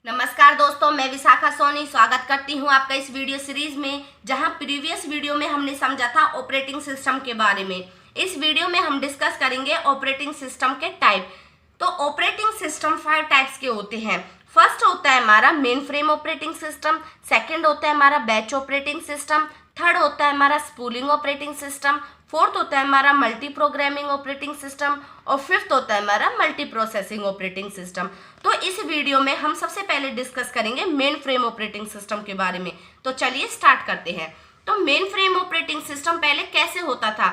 नमस्कार दोस्तों, मैं विशाखा सोनी स्वागत करती हूं आपका इस वीडियो सीरीज में, जहां प्रीवियस वीडियो में हमने समझा था ऑपरेटिंग सिस्टम के बारे में। इस वीडियो में हम डिस्कस करेंगे ऑपरेटिंग सिस्टम के टाइप। तो ऑपरेटिंग सिस्टम 5 टाइप्स के होते हैं। फर्स्ट होता है हमारा main frame operating system, second होता है हमारा बैच ऑपरेटिंग सिस्टम, थर्ड होता है हमारा स्पूलिंग ऑपरेटिंग सिस्टम, फोर्थ होता है हमारा मल्टी प्रोग्रामिंग ऑपरेटिंग सिस्टम और फिफ्थ होता है हमारा मल्टी प्रोसेसिंग ऑपरेटिंग सिस्टम। तो इस वीडियो में हम सबसे पहले डिस्कस करेंगे मेन फ्रेम ऑपरेटिंग सिस्टम के बारे में। तो चलिए स्टार्ट करते हैं। तो मेन फ्रेम ऑपरेटिंग सिस्टम पहले कैसे होता था,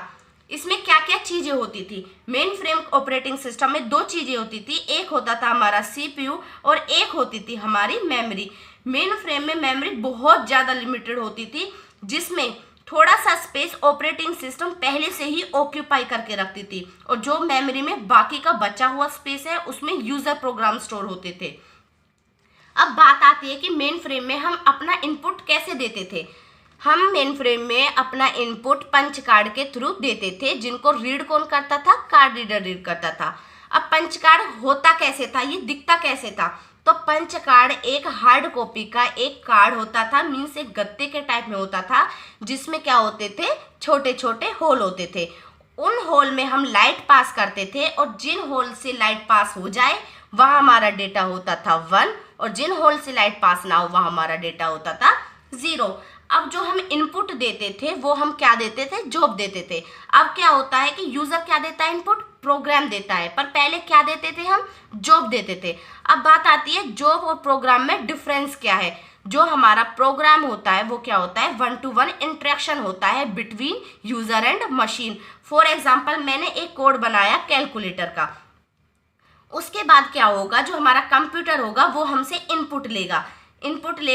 इसमें क्या क्या चीजें होती थी। मेन फ्रेम ऑपरेटिंग सिस्टम में दो चीजें होती थी, एक होता था हमारा सीपीयू और एक होती थी हमारी मेमोरी। मेन फ्रेम में मेमोरी बहुत ज्यादा लिमिटेड होती थी, जिसमें थोड़ा सा स्पेस ऑपरेटिंग सिस्टम पहले से ही ऑक्यूपाई करके रखती थी, और जो मेमोरी में बाकी का बचा हुआ स्पेस है उसमें यूजर प्रोग्राम स्टोर होते थे। अब बात आती है कि मेन फ्रेम में हम अपना इनपुट कैसे देते थे। हम मेन फ्रेम में अपना इनपुट पंच कार्ड के थ्रू देते थे, जिनको रीड कौन करता था, कार्ड रीडर रीड करता था। अब पंच कार्ड होता कैसे था, ये दिखता कैसे था। तो पंच कार्ड एक हार्ड कॉपी का एक कार्ड होता था, मीन्स एक गत्ते के टाइप में होता था, जिसमें क्या होते थे, छोटे छोटे होल होते थे। उन होल में हम लाइट पास करते थे, और जिन होल से लाइट पास हो जाए वहाँ हमारा डेटा होता था 1, और जिन होल से लाइट पास ना हो वहाँ हमारा डेटा होता था 0। अब जो हम इनपुट देते थे वो हम क्या देते थे, जॉब देते थे। अब क्या होता है कि यूजर क्या देता है, इनपुट प्रोग्राम देता है, पर पहले क्या देते थे, हम जॉब देते थे। अब बात आती है जॉब और प्रोग्राम में डिफरेंस क्या है। जो हमारा प्रोग्राम होता है वो क्या होता है, 1 to 1 इंटरेक्शन होता है between user and machine. For example, मैंने एक कोड बनाया कैलकुलेटर का, उसके बाद क्या होगा, जो हमारा कंप्यूटर होगा वो हमसे इनपुट लेगा।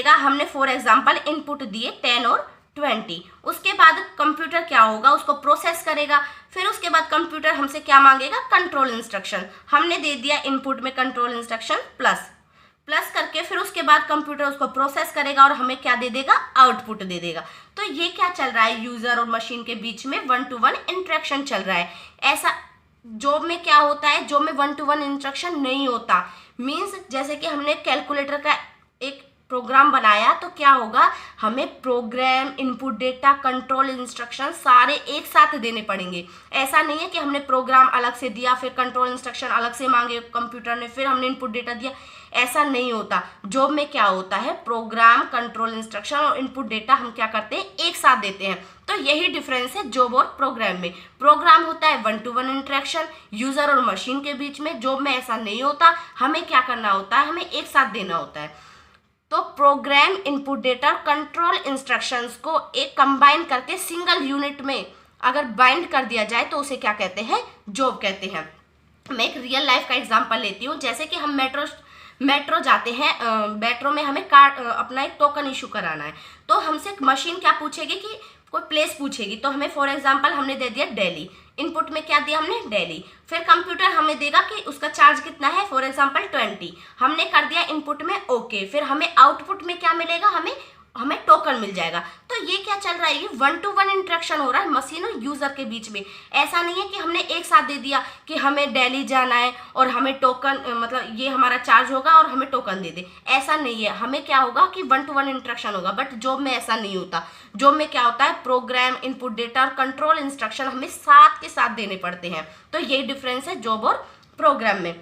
हमने फॉर एग्जांपल इनपुट दिए 10 और 20। उसके बाद कंप्यूटर क्या होगा, उसको प्रोसेस करेगा। फिर उसके बाद कंप्यूटर हमसे क्या मांगेगा, कंट्रोल इंस्ट्रक्शन। हमने दे दिया इनपुट में कंट्रोल इंस्ट्रक्शन प्लस करके, फिर उसके बाद कंप्यूटर उसको प्रोसेस करेगा और हमें क्या दे देगा, आउटपुट दे देगा। तो ये क्या चल रहा है, यूजर और मशीन के बीच में 1 to 1 इंटरेक्शन चल रहा है। ऐसा जॉब में क्या होता है, जॉब में 1 to 1 इंस्ट्रक्शन नहीं होता। मीन्स जैसे कि हमने कैलकुलेटर का एक प्रोग्राम बनाया, तो क्या होगा, हमें program, input data, control instruction सारे एक साथ देने पड़ेंगे। ऐसा नहीं है कि हमने प्रोग्राम अलग से दिया, फिर कंट्रोल इंस्ट्रक्शन अलग से मांगे कंप्यूटर ने, फिर हमने इनपुट डेटा दिया। ऐसा नहीं होता। जॉब में क्या होता है, प्रोग्राम, कंट्रोल इंस्ट्रक्शन और इनपुट डेटा हम क्या करते हैं, एक साथ देते हैं। तो यही डिफरेंस है जॉब और प्रोग्राम में। प्रोग्राम होता है 1 to 1 इंटरेक्शन यूजर और मशीन के बीच में। जॉब में ऐसा नहीं होता, हमें क्या करना होता है, हमें एक साथ देना होता है। तो program, input data, control instructions को एक कंबाइन करके सिंगल यूनिट में अगर बाइंड कर दिया जाए तो उसे क्या कहते हैं, जॉब कहते हैं। मैं एक रियल लाइफ का एग्जांपल लेती हूँ। जैसे कि हम मेट्रो जाते हैं, मेट्रो में हमें कार्ड अपना एक टोकन इशू कराना है। तो हमसे मशीन क्या पूछेगी कि कोई प्लेस पूछेगी, तो हमें फॉर एग्जांपल हमने दे दिया दिल्ली, इनपुट में क्या दिया हमने, दिल्ली। फिर कंप्यूटर हमें देगा कि उसका चार्ज कितना है, फॉर एग्जांपल 20, हमने कर दिया इनपुट में ओके। फिर हमें आउटपुट में क्या मिलेगा, हमें टोकन मिल जाएगा। तो ये क्या चल रहा है, ये 1 to 1 इंटरेक्शन हो रहा है मशीन और यूजर के बीच में। ऐसा नहीं है कि हमने एक साथ दे दिया कि हमें दिल्ली जाना है और हमें टोकन, मतलब ये हमारा चार्ज होगा और हमें टोकन दे दे। ऐसा नहीं है, हमें क्या होगा कि 1 to 1 इंटरेक्शन होगा। बट जॉब में ऐसा नहीं होता। जॉब में क्या होता है, प्रोग्राम, इनपुट डेटा और कंट्रोल इंस्ट्रक्शन हमें साथ के साथ देने पड़ते हैं। तो यही डिफरेंस है जॉब और प्रोग्राम में।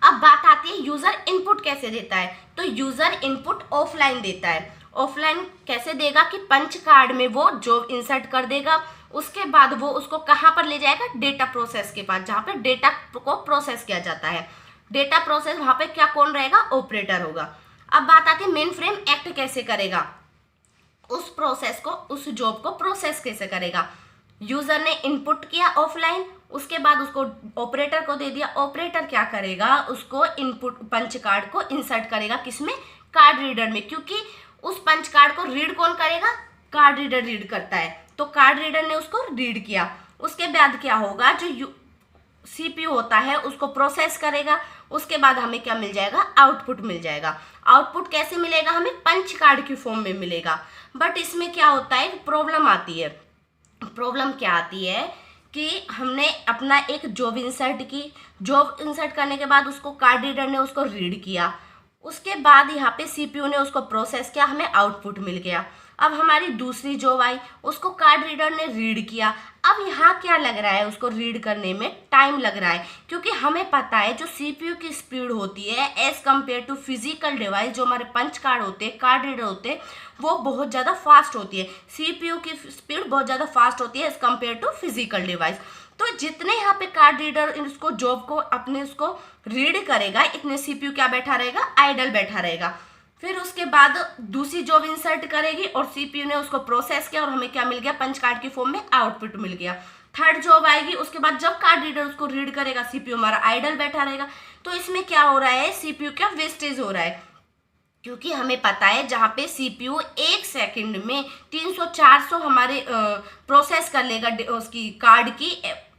अब बात आती है यूजर इनपुट कैसे देता है। तो यूजर इनपुट ऑफलाइन देता है। ऑफलाइन कैसे देगा कि पंच कार्ड में वो जॉब इंसर्ट कर देगा, उसके बाद वो उसको कहाँ पर ले जाएगा, डेटा प्रोसेस के पास, जहाँ पे डेटा को प्रोसेस किया जाता है। डेटा प्रोसेस वहाँ पे क्या कौन रहेगा, ऑपरेटर होगा। अब बात आती है मेन फ्रेम एक्ट कैसे करेगा, उस प्रोसेस को, उस जॉब को प्रोसेस कैसे करेगा। यूजर ने इनपुट किया ऑफलाइन, उसके बाद उसको ऑपरेटर को दे दिया। ऑपरेटर क्या करेगा, उसको इनपुट पंच कार्ड को इंसर्ट करेगा, किसमें, कार्ड रीडर में। क्योंकि उस पंच कार्ड को रीड कौन करेगा, कार्ड रीडर रीड करता है। तो कार्ड रीडर ने उसको रीड किया, उसके बाद क्या होगा, जो सीपीयू होता है उसको प्रोसेस करेगा। उसके बाद हमें क्या मिल जाएगा, आउटपुट मिल जाएगा। आउटपुट कैसे मिलेगा, हमें पंच कार्ड की फॉर्म में मिलेगा। बट इसमें क्या होता है, प्रॉब्लम आती है। प्रॉब्लम क्या आती है कि हमने अपना एक जॉब इंसर्ट की, जॉब इंसर्ट करने के बाद उसको कार्ड रीडर ने उसको रीड किया। उसके बाद यहाँ पे सीपीयू ने उसको प्रोसेस किया, हमें आउटपुट मिल गया। अब हमारी दूसरी जॉब आई, उसको कार्ड रीडर ने रीड किया। अब यहाँ क्या लग रहा है, उसको रीड करने में टाइम लग रहा है, क्योंकि हमें पता है जो सीपीयू की स्पीड होती है as compare to physical device, जो हमारे पंच कार्ड होते हैं, कार्ड रीडर होते हैं, वो बहुत ज़्यादा फास्ट होती है। सीपीयू की स्पीड बहुत ज़्यादा फास्ट होती है as compare to physical device. तो जितने यहाँ पे कार्ड रीडर इसको जॉब को अपने उसको रीड करेगा, इतने सीपीयू क्या बैठा रहेगा, आइडल बैठा रहेगा। फिर उसके बाद दूसरी जॉब इंसर्ट करेगी और सीपीयू ने उसको प्रोसेस किया और हमें क्या मिल गया, पंच कार्ड की फॉर्म में आउटपुट मिल गया। थर्ड जॉब आएगी, उसके बाद जब कार्ड रीडर उसको रीड करेगा, सीपीयू हमारा आइडल बैठा रहेगा। तो इसमें क्या हो रहा है, सीपीयू का वेस्टेज हो रहा है, क्योंकि हमें पता है जहाँ पे सीपीयू 1 सेकंड में 300-400 हमारे प्रोसेस कर लेगा उसकी कार्ड की,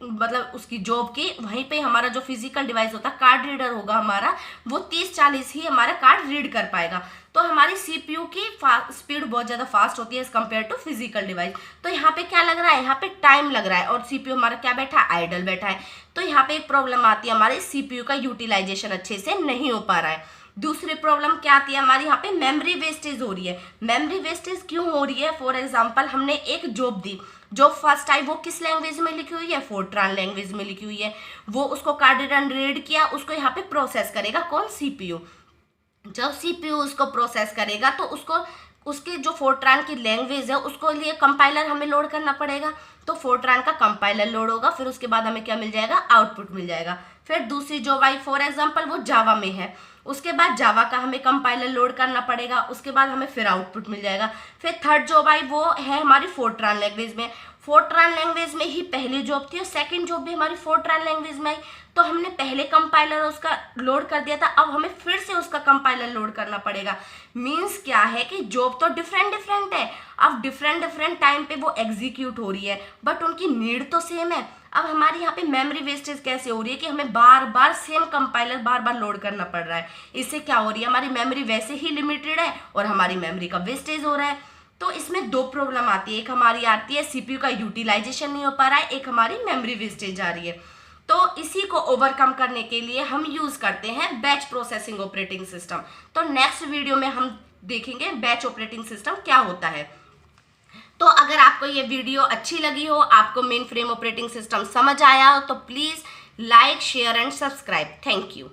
मतलब उसकी जॉब की, वहीं पे हमारा जो फिजिकल डिवाइस होता है कार्ड रीडर होगा हमारा, वो 30-40 ही हमारा कार्ड रीड कर पाएगा। तो हमारी सीपीयू की स्पीड बहुत ज़्यादा फास्ट होती है as compare to physical device. तो यहाँ पे क्या लग रहा है, यहाँ पे टाइम लग रहा है और सीपीयू हमारा क्या बैठा है, आइडल बैठा है। तो यहाँ पे एक प्रॉब्लम आती है, हमारे सीपीयू का यूटिलाइजेशन अच्छे से नहीं हो पा रहा है। दूसरी प्रॉब्लम क्या आती है हमारी, यहाँ पे मेमोरी वेस्टेज हो रही है। मेमोरी वेस्टेज क्यों हो रही है, फॉर एग्जांपल हमने एक जॉब दी, जो फर्स्ट आई वो किस लैंग्वेज में लिखी हुई है, फोर्ट्रान लैंग्वेज में लिखी हुई है। वो उसको कार्ड रीडर रीड किया, उसको यहाँ पे प्रोसेस करेगा कौन, सीपीयू। जब सीपीयू उसको प्रोसेस करेगा तो उसको उसके जो फोर्ट्रान की लैंग्वेज है उसको लिए कंपाइलर हमें लोड करना पड़ेगा। तो फोर्ट्रान का कंपाइलर लोड होगा, फिर उसके बाद हमें क्या मिल जाएगा, आउटपुट मिल जाएगा। फिर दूसरी जॉब आई, फॉर एग्जांपल वो जावा में है, उसके बाद जावा का हमें कंपाइलर लोड करना पड़ेगा, उसके बाद हमें फिर आउटपुट मिल जाएगा। फिर थर्ड जॉब आई, वो है हमारी फोर्ट्रान लैंग्वेज में। फोर्ट्रान लैंग्वेज में ही पहली जॉब थी और सेकंड जॉब भी हमारी फोर्ट्रान लैंग्वेज में आई। तो हमने पहले कंपाइलर उसका लोड कर दिया था, अब हमें फिर से उसका कंपाइलर लोड करना पड़ेगा। मीन्स क्या है कि जॉब तो डिफरेंट डिफरेंट है, अब डिफरेंट डिफरेंट टाइम पे वो एग्जीक्यूट हो रही है, बट उनकी नीड तो सेम है। अब हमारी यहाँ पे मेमोरी वेस्टेज कैसे हो रही है कि हमें बार बार सेम कंपाइलर बार बार लोड करना पड़ रहा है। इससे क्या हो रही है, हमारी मेमोरी वैसे ही लिमिटेड है और हमारी मेमोरी का वेस्टेज हो रहा है। तो इसमें दो प्रॉब्लम आती है, एक हमारी आती है सीपीयू का यूटिलाइजेशन नहीं हो पा रहा है, एक हमारी मेमोरी वेस्टेज आ रही है। तो इसी को ओवरकम करने के लिए हम यूज करते हैं बैच प्रोसेसिंग ऑपरेटिंग सिस्टम। तो नेक्स्ट वीडियो में हम देखेंगे बैच ऑपरेटिंग सिस्टम क्या होता है। तो अगर आपको ये वीडियो अच्छी लगी हो, आपको मेन फ्रेम ऑपरेटिंग सिस्टम समझ आया हो, तो please like, share and subscribe. Thank you.